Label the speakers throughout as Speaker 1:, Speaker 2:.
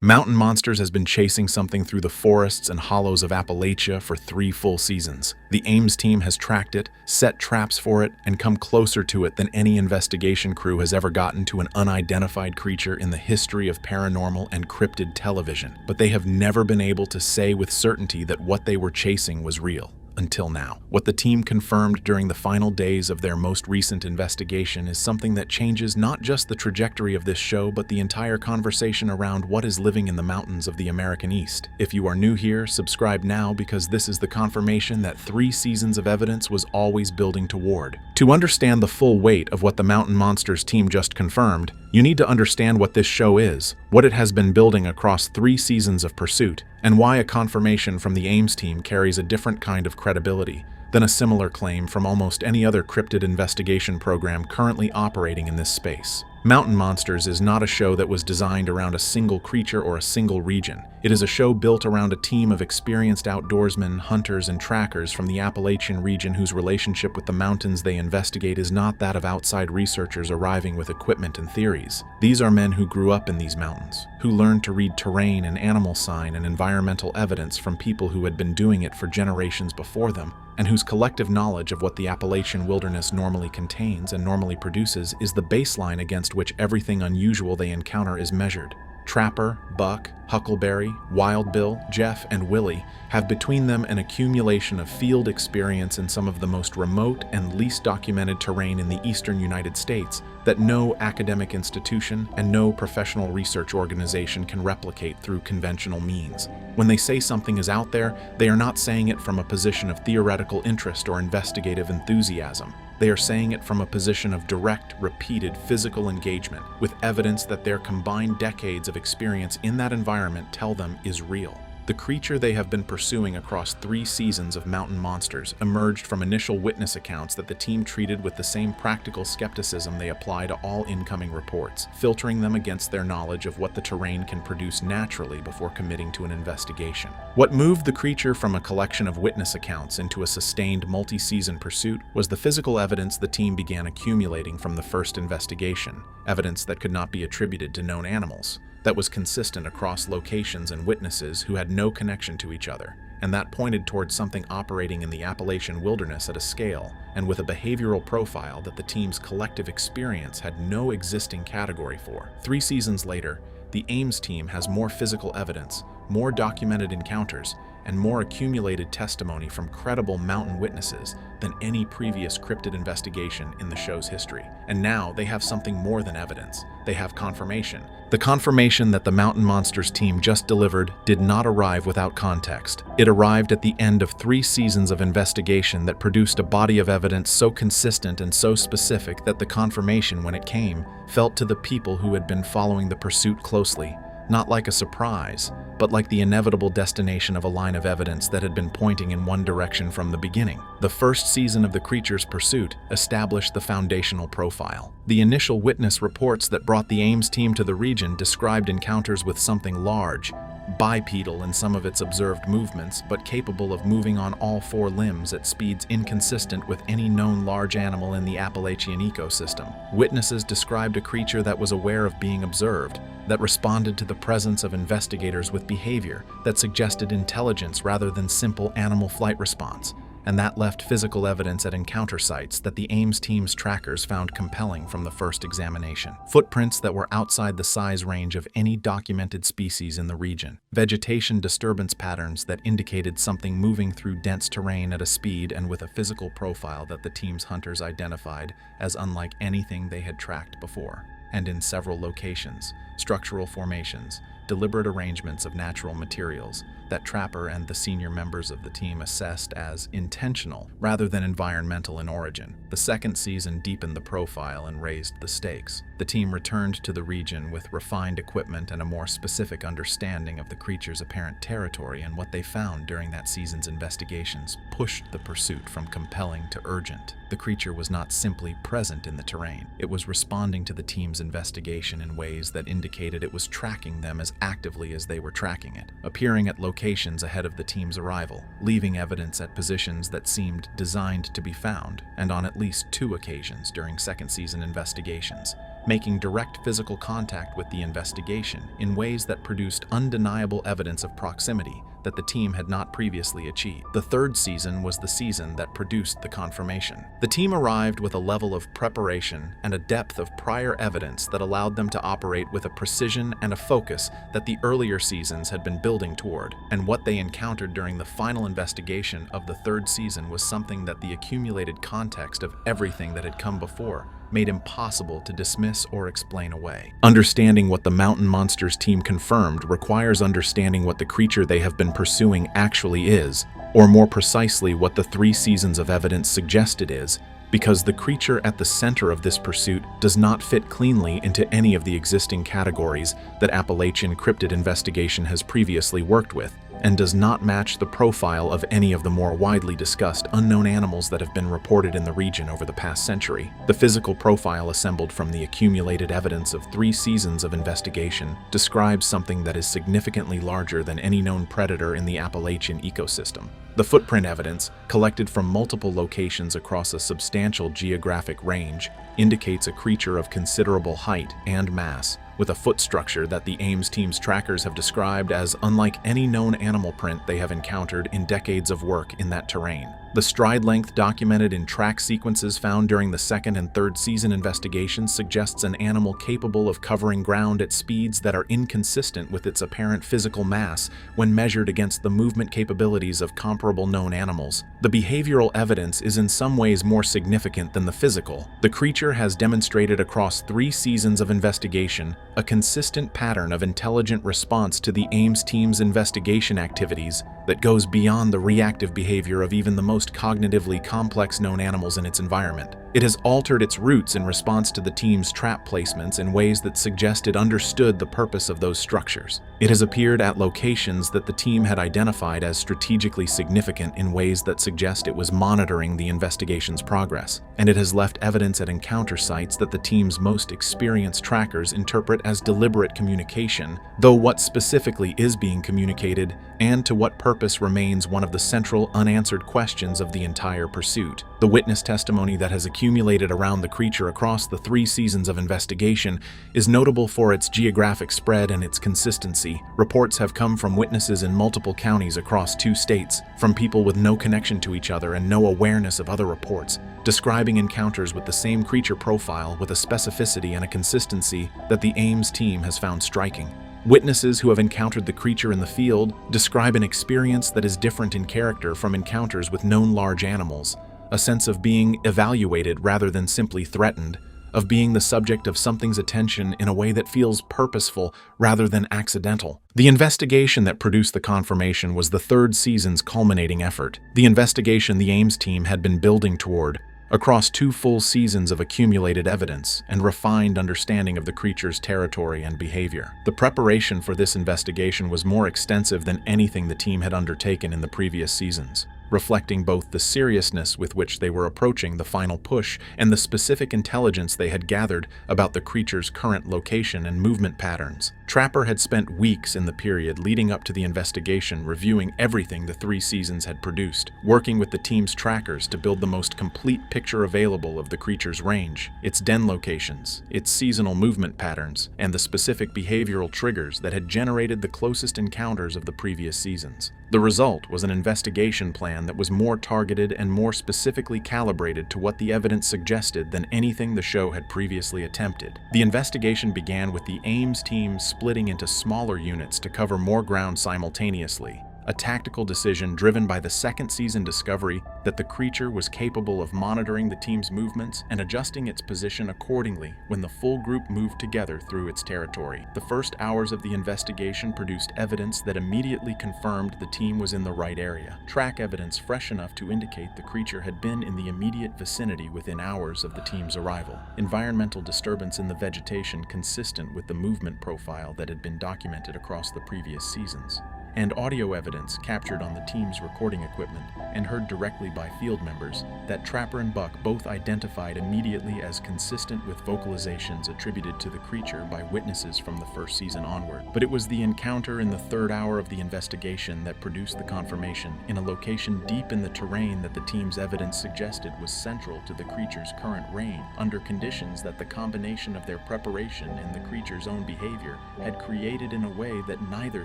Speaker 1: Mountain Monsters has been chasing something through the forests and hollows of Appalachia for 3 full seasons. The Ames team has tracked it, set traps for it, and come closer to it than any investigation crew has ever gotten to an unidentified creature in the history of paranormal and cryptid television. But they have never been able to say with certainty that what they were chasing was real. Until now. What the team confirmed during the final days of their most recent investigation is something that changes not just the trajectory of this show, but the entire conversation around what is living in the mountains of the American East. If you are new here, subscribe now because this is the confirmation that 3 seasons of evidence was always building toward. To understand the full weight of what the Mountain Monsters team just confirmed, you need to understand what this show is, what it has been building across 3 seasons of pursuit, and why a confirmation from the Ames team carries a different kind of credibility than a similar claim from almost any other cryptid investigation program currently operating in this space. Mountain Monsters is not a show that was designed around a single creature or a single region. It is a show built around a team of experienced outdoorsmen, hunters, and trackers from the Appalachian region whose relationship with the mountains they investigate is not that of outside researchers arriving with equipment and theories. These are men who grew up in these mountains, who learned to read terrain and animal sign and environmental evidence from people who had been doing it for generations before them, and whose collective knowledge of what the Appalachian wilderness normally contains and normally produces is the baseline against which everything unusual they encounter is measured. Trapper, Buck, Huckleberry, Wild Bill, Jeff, and Willie have between them an accumulation of field experience in some of the most remote and least documented terrain in the eastern United States that no academic institution and no professional research organization can replicate through conventional means. When they say something is out there, they are not saying it from a position of theoretical interest or investigative enthusiasm. They are saying it from a position of direct, repeated physical engagement with evidence that their combined decades of experience in that environment tell them is real. The creature they have been pursuing across 3 seasons of Mountain Monsters emerged from initial witness accounts that the team treated with the same practical skepticism they apply to all incoming reports, filtering them against their knowledge of what the terrain can produce naturally before committing to an investigation. What moved the creature from a collection of witness accounts into a sustained multi-season pursuit was the physical evidence the team began accumulating from the first investigation, evidence that could not be attributed to known animals, that was consistent across locations and witnesses who had no connection to each other, and that pointed towards something operating in the Appalachian wilderness at a scale and with a behavioral profile that the team's collective experience had no existing category for. 3 seasons later, the Ames team has more physical evidence, more documented encounters, and more accumulated testimony from credible mountain witnesses than any previous cryptid investigation in the show's history. And now they have something more than evidence. They have confirmation. The confirmation that the Mountain Monsters team just delivered did not arrive without context. It arrived at the end of 3 seasons of investigation that produced a body of evidence so consistent and so specific that the confirmation, when it came, felt to the people who had been following the pursuit closely, not like a surprise, but like the inevitable destination of a line of evidence that had been pointing in one direction from the beginning. The first season of the creature's pursuit established the foundational profile. The initial witness reports that brought the Ames team to the region described encounters with something large, bipedal in some of its observed movements, but capable of moving on all 4 limbs at speeds inconsistent with any known large animal in the Appalachian ecosystem. Witnesses described a creature that was aware of being observed, that responded to the presence of investigators with behavior that suggested intelligence rather than simple animal flight response, and that left physical evidence at encounter sites that the Ames team's trackers found compelling from the first examination. Footprints that were outside the size range of any documented species in the region. Vegetation disturbance patterns that indicated something moving through dense terrain at a speed and with a physical profile that the team's hunters identified as unlike anything they had tracked before. And in several locations, structural formations, deliberate arrangements of natural materials that Trapper and the senior members of the team assessed as intentional rather than environmental in origin. The second season deepened the profile and raised the stakes. The team returned to the region with refined equipment and a more specific understanding of the creature's apparent territory, and what they found during that season's investigations pushed the pursuit from compelling to urgent. The creature was not simply present in the terrain. It was responding to the team's investigation in ways that indicated it was tracking them as actively as they were tracking it, appearing at locations ahead of the team's arrival, leaving evidence at positions that seemed designed to be found, and on at least 2 occasions during second season investigations, making direct physical contact with the investigation in ways that produced undeniable evidence of proximity that the team had not previously achieved. The third season was the season that produced the confirmation. The team arrived with a level of preparation and a depth of prior evidence that allowed them to operate with a precision and a focus that the earlier seasons had been building toward. And what they encountered during the final investigation of the third season was something that the accumulated context of everything that had come before made impossible to dismiss or explain away. Understanding what the mountain monsters team confirmed requires understanding what the creature they have been pursuing actually is, or more precisely what the 3 seasons of evidence suggest it is, because the creature at the center of this pursuit does not fit cleanly into any of the existing categories that Appalachian cryptid investigation has previously worked with, and does not match the profile of any of the more widely discussed unknown animals that have been reported in the region over the past century. The physical profile assembled from the accumulated evidence of 3 seasons of investigation describes something that is significantly larger than any known predator in the Appalachian ecosystem. The footprint evidence, collected from multiple locations across a substantial geographic range, indicates a creature of considerable height and mass, with a foot structure that the Ames team's trackers have described as unlike any known animal print they have encountered in decades of work in that terrain. The stride length documented in track sequences found during the 2nd and 3rd season investigations suggests an animal capable of covering ground at speeds that are inconsistent with its apparent physical mass when measured against the movement capabilities of comparable known animals. The behavioral evidence is in some ways more significant than the physical. The creature has demonstrated across 3 seasons of investigation a consistent pattern of intelligent response to the Ames team's investigation activities that goes beyond the reactive behavior of even the most cognitively complex known animals in its environment. It has altered its routes in response to the team's trap placements in ways that suggest it understood the purpose of those structures. It has appeared at locations that the team had identified as strategically significant in ways that suggest it was monitoring the investigation's progress, and it has left evidence at encounter sites that the team's most experienced trackers interpret as deliberate communication, though what specifically is being communicated and to what purpose remains one of the central unanswered questions of the entire pursuit. The witness testimony that has accumulated around the creature across the 3 seasons of investigation is notable for its geographic spread and its consistency. Reports have come from witnesses in multiple counties across 2 states, from people with no connection to each other and no awareness of other reports, describing encounters with the same creature profile with a specificity and a consistency that the Ames team has found striking. Witnesses who have encountered the creature in the field describe an experience that is different in character from encounters with known large animals, a sense of being evaluated rather than simply threatened, of being the subject of something's attention in a way that feels purposeful rather than accidental. The investigation that produced the confirmation was the 3rd season's culminating effort, the investigation the Ames team had been building toward, across 2 full seasons of accumulated evidence and refined understanding of the creature's territory and behavior. The preparation for this investigation was more extensive than anything the team had undertaken in the previous seasons, reflecting both the seriousness with which they were approaching the final push and the specific intelligence they had gathered about the creature's current location and movement patterns. Trapper had spent weeks in the period leading up to the investigation reviewing everything the 3 seasons had produced, working with the team's trackers to build the most complete picture available of the creature's range, its den locations, its seasonal movement patterns, and the specific behavioral triggers that had generated the closest encounters of the previous seasons. The result was an investigation plan that was more targeted and more specifically calibrated to what the evidence suggested than anything the show had previously attempted. The investigation began with the Ames team splitting into smaller units to cover more ground simultaneously, a tactical decision driven by the 2nd season discovery that the creature was capable of monitoring the team's movements and adjusting its position accordingly when the full group moved together through its territory. The first hours of the investigation produced evidence that immediately confirmed the team was in the right area. Track evidence fresh enough to indicate the creature had been in the immediate vicinity within hours of the team's arrival. Environmental disturbance in the vegetation consistent with the movement profile that had been documented across the previous seasons. and audio evidence captured on the team's recording equipment and heard directly by field members that Trapper and Buck both identified immediately as consistent with vocalizations attributed to the creature by witnesses from the first season onward. But it was the encounter in the third hour of the investigation that produced the confirmation in a location deep in the terrain that the team's evidence suggested was central to the creature's current reign, under conditions that the combination of their preparation and the creature's own behavior had created in a way that neither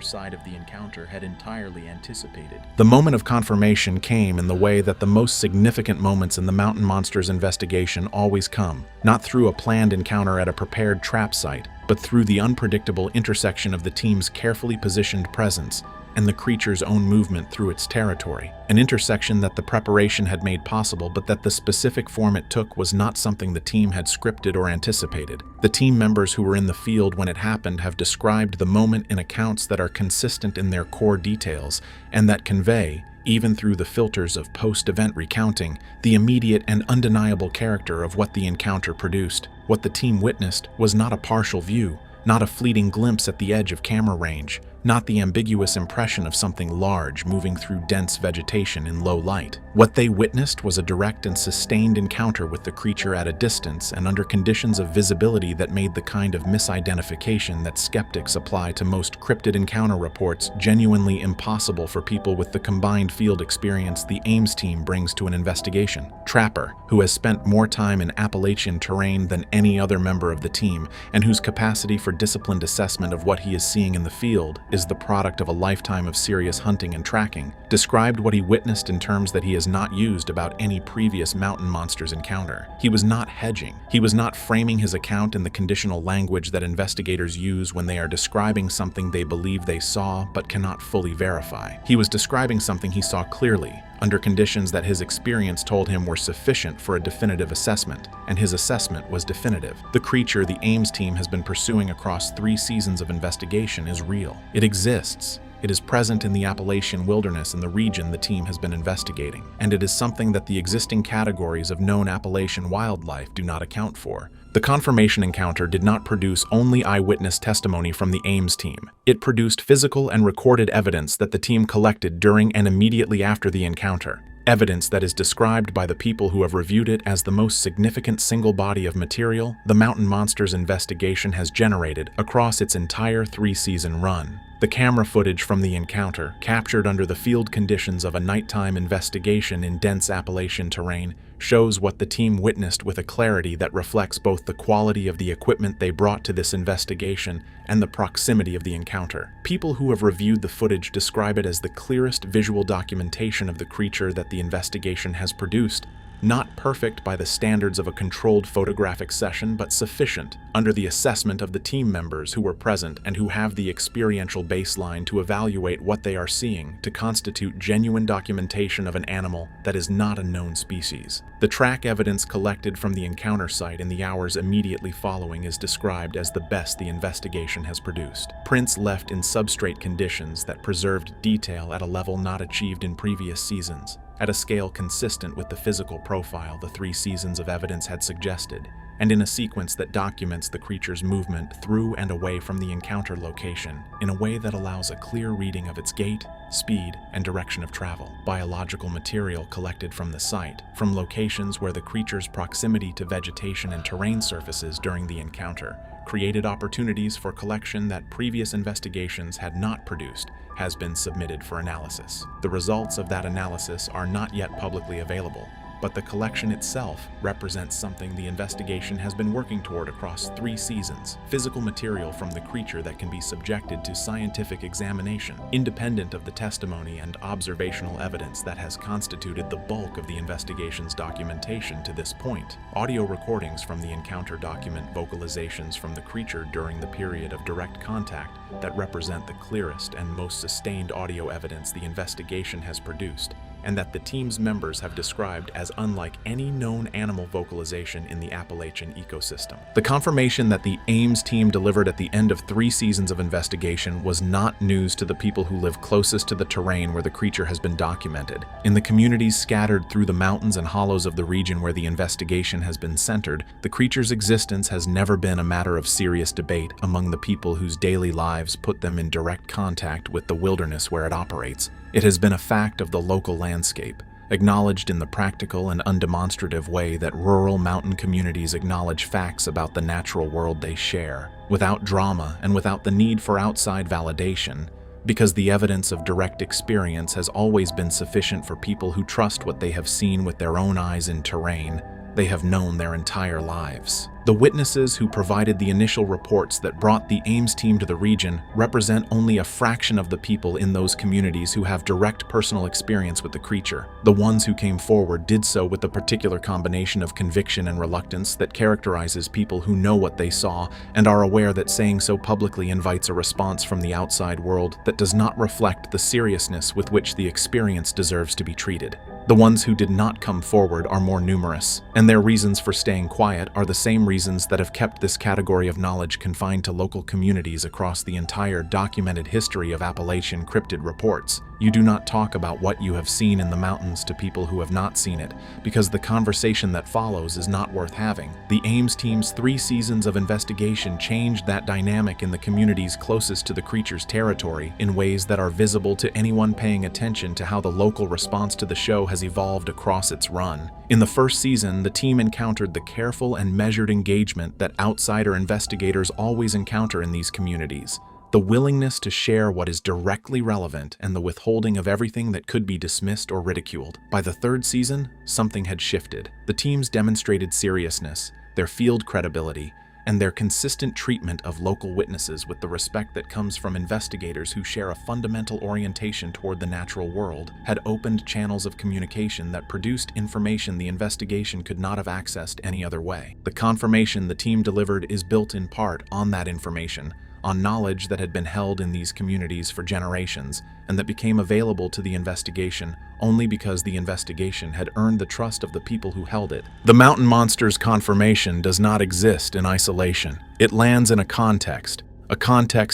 Speaker 1: side of the encounter had entirely anticipated. The moment of confirmation came in the way that the most significant moments in the mountain monster's investigation always come, not through a planned encounter at a prepared trap site, but through the unpredictable intersection of the team's carefully positioned presence and the creature's own movement through its territory. An intersection that the preparation had made possible, but that the specific form it took was not something the team had scripted or anticipated. The team members who were in the field when it happened have described the moment in accounts that are consistent in their core details and that convey, even through the filters of post-event recounting, the immediate and undeniable character of what the encounter produced. What the team witnessed was not a partial view, not a fleeting glimpse at the edge of camera range, not the ambiguous impression of something large moving through dense vegetation in low light. What they witnessed was a direct and sustained encounter with the creature at a distance and under conditions of visibility that made the kind of misidentification that skeptics apply to most cryptid encounter reports genuinely impossible for people with the combined field experience the Ames team brings to an investigation. Trapper, who has spent more time in Appalachian terrain than any other member of the team and whose capacity for disciplined assessment of what he is seeing in the field is the product of a lifetime of serious hunting and tracking, described what he witnessed in terms that he has not used about any previous mountain monsters encounter. He was not hedging. He was not framing his account in the conditional language that investigators use when they are describing something they believe they saw but cannot fully verify. He was describing something he saw clearly, under conditions that his experience told him were sufficient for a definitive assessment, and his assessment was definitive. The creature the Ames team has been pursuing across 3 seasons of investigation is real. It exists. It is present in the Appalachian wilderness in the region the team has been investigating, and it is something that the existing categories of known Appalachian wildlife do not account for. The confirmation encounter did not produce only eyewitness testimony from the Ames team. It produced physical and recorded evidence that the team collected during and immediately after the encounter. Evidence that is described by the people who have reviewed it as the most significant single body of material the Mountain Monsters investigation has generated across its entire 3-season run. The camera footage from the encounter, captured under the field conditions of a nighttime investigation in dense Appalachian terrain, shows what the team witnessed with a clarity that reflects both the quality of the equipment they brought to this investigation and the proximity of the encounter. People who have reviewed the footage describe it as the clearest visual documentation of the creature that the investigation has produced. Not perfect by the standards of a controlled photographic session, but sufficient under the assessment of the team members who were present and who have the experiential baseline to evaluate what they are seeing to constitute genuine documentation of an animal that is not a known species. The track evidence collected from the encounter site in the hours immediately following is described as the best the investigation has produced. Prints left in substrate conditions that preserved detail at a level not achieved in previous seasons, at a scale consistent with the physical profile the 3 seasons of evidence had suggested, and in a sequence that documents the creature's movement through and away from the encounter location in a way that allows a clear reading of its gait, speed, and direction of travel. Biological material collected from the site, from locations where the creature's proximity to vegetation and terrain surfaces during the encounter created opportunities for collection that previous investigations had not produced, has been submitted for analysis. The results of that analysis are not yet publicly available, but the collection itself represents something the investigation has been working toward across 3 seasons: physical material from the creature that can be subjected to scientific examination, independent of the testimony and observational evidence that has constituted the bulk of the investigation's documentation to this point. Audio recordings from the encounter document vocalizations from the creature during the period of direct contact that represent the clearest and most sustained audio evidence the investigation has produced, and that the team's members have described as unlike any known animal vocalization in the Appalachian ecosystem. The confirmation that the Ames team delivered at the end of 3 seasons of investigation was not news to the people who live closest to the terrain where the creature has been documented. In the communities scattered through the mountains and hollows of the region where the investigation has been centered, the creature's existence has never been a matter of serious debate among the people whose daily lives put them in direct contact with the wilderness where it operates. It has been a fact of the local landscape, acknowledged in the practical and undemonstrative way that rural mountain communities acknowledge facts about the natural world they share, without drama and without the need for outside validation, because the evidence of direct experience has always been sufficient for people who trust what they have seen with their own eyes in terrain they have known their entire lives. The witnesses who provided the initial reports that brought the Ames team to the region represent only a fraction of the people in those communities who have direct personal experience with the creature. The ones who came forward did so with a particular combination of conviction and reluctance that characterizes people who know what they saw and are aware that saying so publicly invites a response from the outside world that does not reflect the seriousness with which the experience deserves to be treated. The ones who did not come forward are more numerous, and their reasons for staying quiet are the same reasons that have kept this category of knowledge confined to local communities across the entire documented history of Appalachian cryptid reports. You do not talk about what you have seen in the mountains to people who have not seen it, because the conversation that follows is not worth having. The Ames team's 3 seasons of investigation changed that dynamic in the communities closest to the creature's territory in ways that are visible to anyone paying attention to how the local response to the show has evolved across its run. In the first season, the team encountered the careful and measured engagement that outsider investigators always encounter in these communities. The willingness to share what is directly relevant and the withholding of everything that could be dismissed or ridiculed. By the 3rd season, something had shifted. The teams demonstrated seriousness, their field credibility, and their consistent treatment of local witnesses with the respect that comes from investigators who share a fundamental orientation toward the natural world, had opened channels of communication that produced information the investigation could not have accessed any other way. The confirmation the team delivered is built in part on that information, on knowledge that had been held in these communities for generations and that became available to the investigation only because the investigation had earned the trust of the people who held it. The mountain monster's confirmation does not exist in isolation. It lands in a context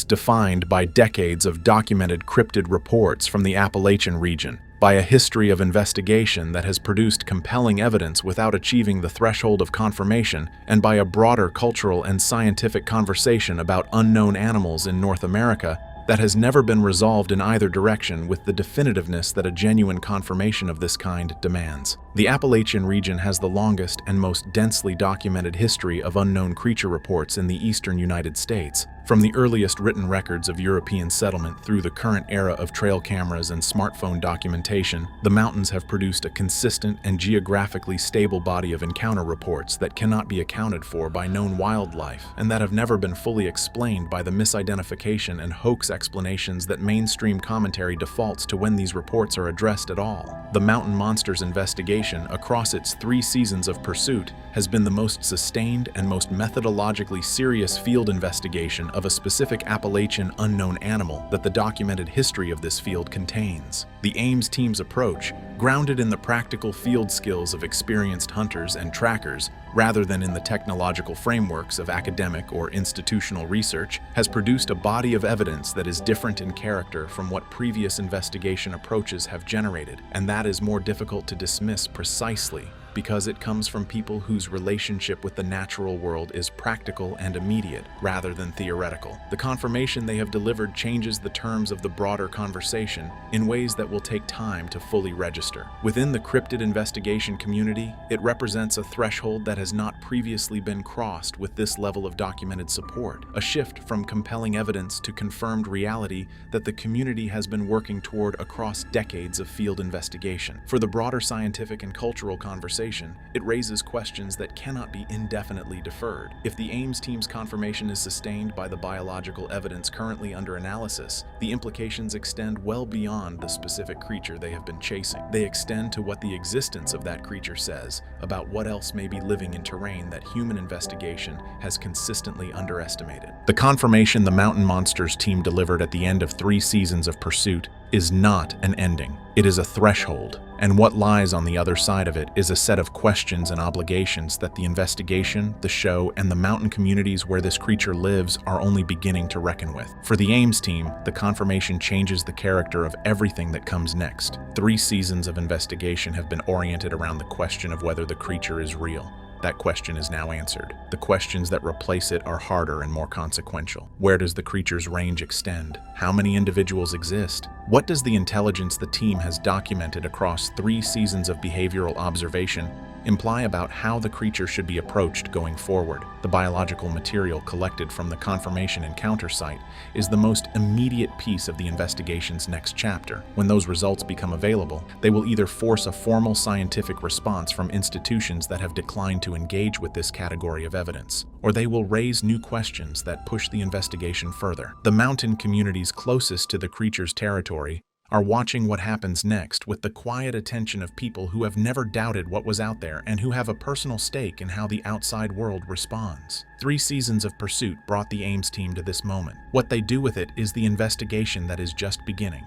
Speaker 1: defined by decades of documented cryptid reports from the Appalachian region, by a history of investigation that has produced compelling evidence without achieving the threshold of confirmation, and by a broader cultural and scientific conversation about unknown animals in North America that has never been resolved in either direction with the definitiveness that a genuine confirmation of this kind demands. The Appalachian region has the longest and most densely documented history of unknown creature reports in the eastern United States. From the earliest written records of European settlement through the current era of trail cameras and smartphone documentation, the mountains have produced a consistent and geographically stable body of encounter reports that cannot be accounted for by known wildlife and that have never been fully explained by the misidentification and hoax explanations that mainstream commentary defaults to when these reports are addressed at all. The Mountain Monsters investigation, across its 3 seasons of pursuit, has been the most sustained and most methodologically serious field investigation of a specific Appalachian unknown animal that the documented history of this field contains. The Ames team's approach, grounded in the practical field skills of experienced hunters and trackers, rather than in the technological frameworks of academic or institutional research, has produced a body of evidence that is different in character from what previous investigation approaches have generated, and that is more difficult to dismiss precisely because it comes from people whose relationship with the natural world is practical and immediate rather than theoretical. The confirmation they have delivered changes the terms of the broader conversation in ways that will take time to fully register. Within the cryptid investigation community, it represents a threshold that has not previously been crossed with this level of documented support, a shift from compelling evidence to confirmed reality that the community has been working toward across decades of field investigation. For the broader scientific and cultural conversation, it raises questions that cannot be indefinitely deferred. If the Ames team's confirmation is sustained by the biological evidence currently under analysis, the implications extend well beyond the specific creature they have been chasing. They extend to what the existence of that creature says about what else may be living in terrain that human investigation has consistently underestimated. The confirmation the Mountain Monsters team delivered at the end of 3 seasons of pursuit is not an ending. It is a threshold, and what lies on the other side of it is a set of questions and obligations that the investigation, the show, and the mountain communities where this creature lives are only beginning to reckon with. For the Ames team, the confirmation changes the character of everything that comes next. 3 seasons of investigation have been oriented around the question of whether the creature is real. That question is now answered. The questions that replace it are harder and more consequential. Where does the creature's range extend? How many individuals exist? What does the intelligence the team has documented across 3 seasons of behavioral observation imply about how the creature should be approached going forward? The biological material collected from the confirmation encounter site is the most immediate piece of the investigation's next chapter. When those results become available, they will either force a formal scientific response from institutions that have declined to engage with this category of evidence, or they will raise new questions that push the investigation further. The mountain communities closest to the creature's territory are watching what happens next with the quiet attention of people who have never doubted what was out there and who have a personal stake in how the outside world responds. 3 seasons of pursuit brought the Ames team to this moment. What they do with it is the investigation that is just beginning.